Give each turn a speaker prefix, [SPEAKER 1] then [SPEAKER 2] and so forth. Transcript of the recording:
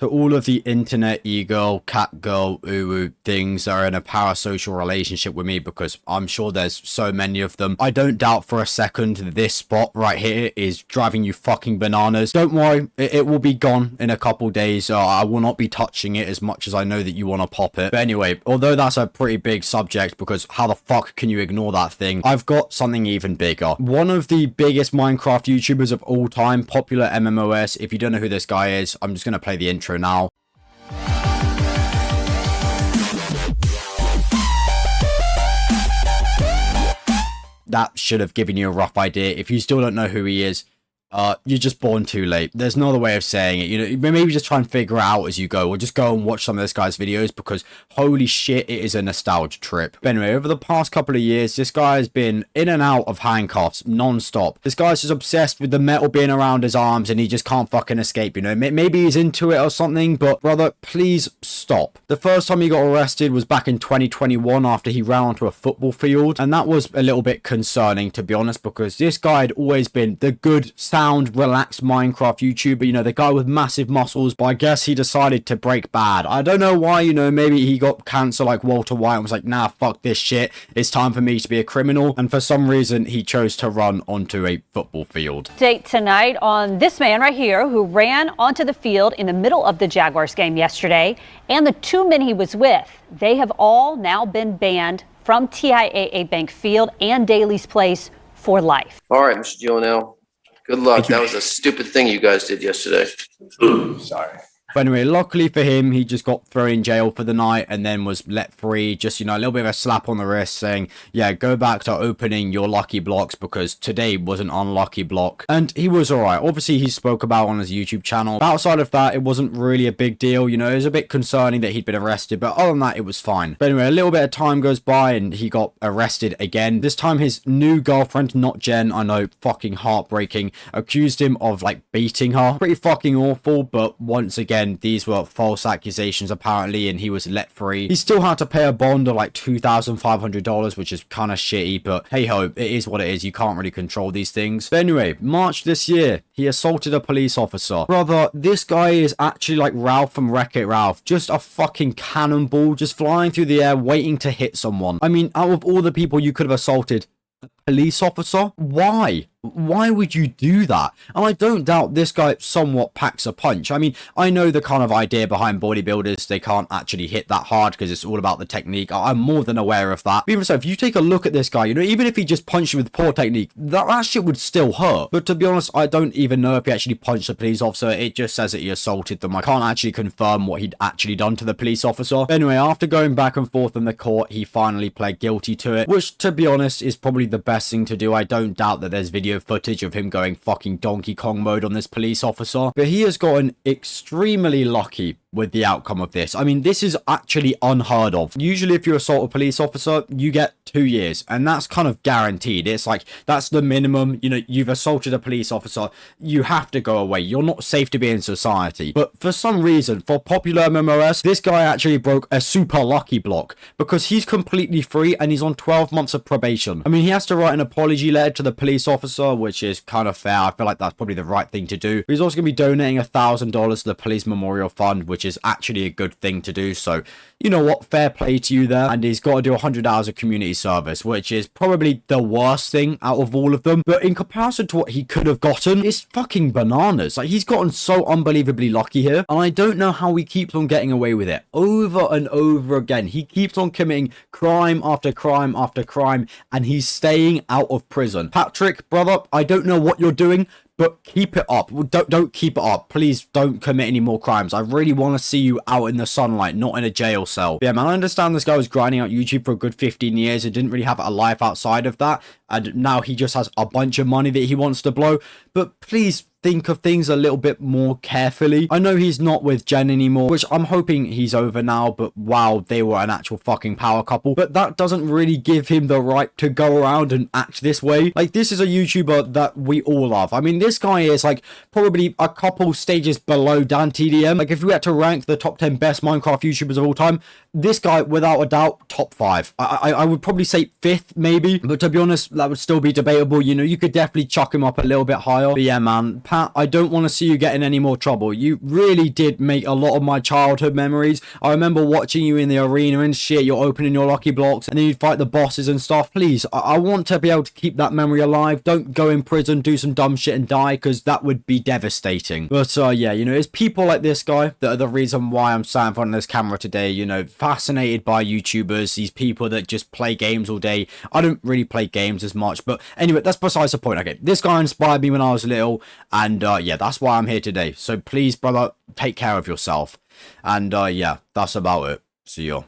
[SPEAKER 1] To all of the internet e-girl, cat girl, uwu things that are in a parasocial relationship with me, because I'm sure there's so many of them, I don't doubt for a second this spot right here is driving you fucking bananas. Don't worry, it will be gone in a couple days. I will not be touching it as much as I know that you want to pop it. But anyway, although that's a pretty big subject, because how the fuck can you ignore that thing, I've got something even bigger. One of the biggest Minecraft YouTubers of all time, PopularMMOS. If you don't know who this guy is, I'm just going to play the intro now. That should have given you a rough idea. If you still don't know who he is, you're just born too late. There's no other way of saying it. You know, maybe just try and figure it out as you go, or just go and watch some of this guy's videos, because holy shit, it is a nostalgia trip. But anyway, over the past couple of years, this guy has been in and out of handcuffs non-stop. This guy's just obsessed with the metal being around his arms, and he just can't fucking escape, you know. Maybe he's into it or something, but brother, please stop. The first time he got arrested was back in 2021 after he ran onto a football field, and that was a little bit concerning, to be honest, because this guy had always been the good, relaxed Minecraft YouTuber, you know, the guy with massive muscles, but I guess he decided to break bad. I don't know why, you know, maybe he got cancer like Walter White and was like, nah, fuck this shit, it's time for me to be a criminal, and for some reason he chose to run onto a football field.
[SPEAKER 2] Date tonight on this man right here who ran onto the field in the middle of the Jaguars game yesterday, and the two men he was with. They have all now been banned from TIAA Bank Field and Daly's Place for life.
[SPEAKER 3] All right, Mr. Gillinell. Good luck. That was a stupid thing you guys did yesterday.
[SPEAKER 4] Sorry.
[SPEAKER 1] But anyway, luckily for him, he just got thrown in jail for the night and then was let free. Just, you know, a little bit of a slap on the wrist saying, yeah, go back to opening your lucky blocks because today was an unlucky block. And he was alright. Obviously, he spoke about on his YouTube channel. But outside of that, it wasn't really a big deal. You know, it was a bit concerning that he'd been arrested. But other than that, it was fine. But anyway, a little bit of time goes by and he got arrested again. This time, his new girlfriend, not Jen, I know, fucking heartbreaking, accused him of, like, beating her. Pretty fucking awful, but once again, these were false accusations apparently, and he was let free. He still had to pay a bond of like $2,500, which is kind of shitty, but hey ho, it is what it is. You can't really control these things. But anyway, March this year, he assaulted a police officer. Brother, this guy is actually like Ralph from Wreck-It Ralph, just a fucking cannonball, just flying through the air, waiting to hit someone. I mean, out of all the people you could have assaulted, a police officer? Why? Why would you do that? And I don't doubt this guy somewhat packs a punch. I mean, I know the kind of idea behind bodybuilders, they can't actually hit that hard because it's all about the technique. I'm more than aware of that. But even so, if you take a look at this guy, you know, even if he just punched you with poor technique, that shit would still hurt. But to be honest, I don't even know if he actually punched the police officer. It just says that he assaulted them. I can't actually confirm what he'd actually done to the police officer. But anyway, after going back and forth in the court, he finally pled guilty to it, which, to be honest, is probably the best thing to do. I don't doubt that there's video footage of him going fucking Donkey Kong mode on this police officer, but he has gotten extremely lucky with the outcome of this. I mean, this is actually unheard of. Usually if you assault a police officer, you get 2 years, and that's kind of guaranteed. It's like, that's the minimum. You know, you've assaulted a police officer, you have to go away. You're not safe to be in society. But for some reason, for PopularMMOS, this guy actually broke a super lucky block because he's completely free and he's on 12 months of probation. I mean, he has to write an apology letter to the police officer, which is kind of fair. I feel like that's probably the right thing to do. But he's also going to be donating $1,000 to the police memorial fund, which is actually a good thing to do. So, you know what, fair play to you there. And he's got to do 100 hours of community service, which is probably the worst thing out of all of them. But in comparison to what he could have gotten, it's fucking bananas. Like, he's gotten so unbelievably lucky here, and I don't know how he keeps on getting away with it over and over again. He keeps on committing crime after crime after crime, and he's staying out of prison. Patrick, brother, I don't know what you're doing, but keep it up. Don't keep it up. Please don't commit any more crimes. I really want to see you out in the sunlight, not in a jail cell. But yeah, man, I understand this guy was grinding out YouTube for a good 15 years and didn't really have a life outside of that. And now he just has a bunch of money that he wants to blow. But please think of things a little bit more carefully. I know he's not with Jen anymore, which I'm hoping he's over now, but wow, they were an actual fucking power couple. But that doesn't really give him the right to go around and act this way. Like, this is a YouTuber that we all love. I mean, this guy is like probably a couple stages below Dan TDM. Like, if we had to rank the top 10 best Minecraft YouTubers of all time, this guy, without a doubt, top 5. I would probably say 5th, maybe. But to be honest, that would still be debatable. You know, you could definitely chuck him up a little bit higher. But yeah, man, Pat, I don't want to see you get in any more trouble. You really did make a lot of my childhood memories. I remember watching you in the arena and shit, you're opening your lucky blocks, and then you'd fight the bosses and stuff. Please, I want to be able to keep that memory alive. Don't go in prison, do some dumb shit and die, because that would be devastating. But, yeah, you know, it's people like this guy that are the reason why I'm sat in front of this camera today, you know, fascinated by YouTubers, these people that just play games all day. I don't really play games as much, but anyway, that's besides the point. Okay, this guy inspired me when I was little, and yeah, that's why I'm here today. So please, brother, take care of yourself. And yeah, that's about it. See you.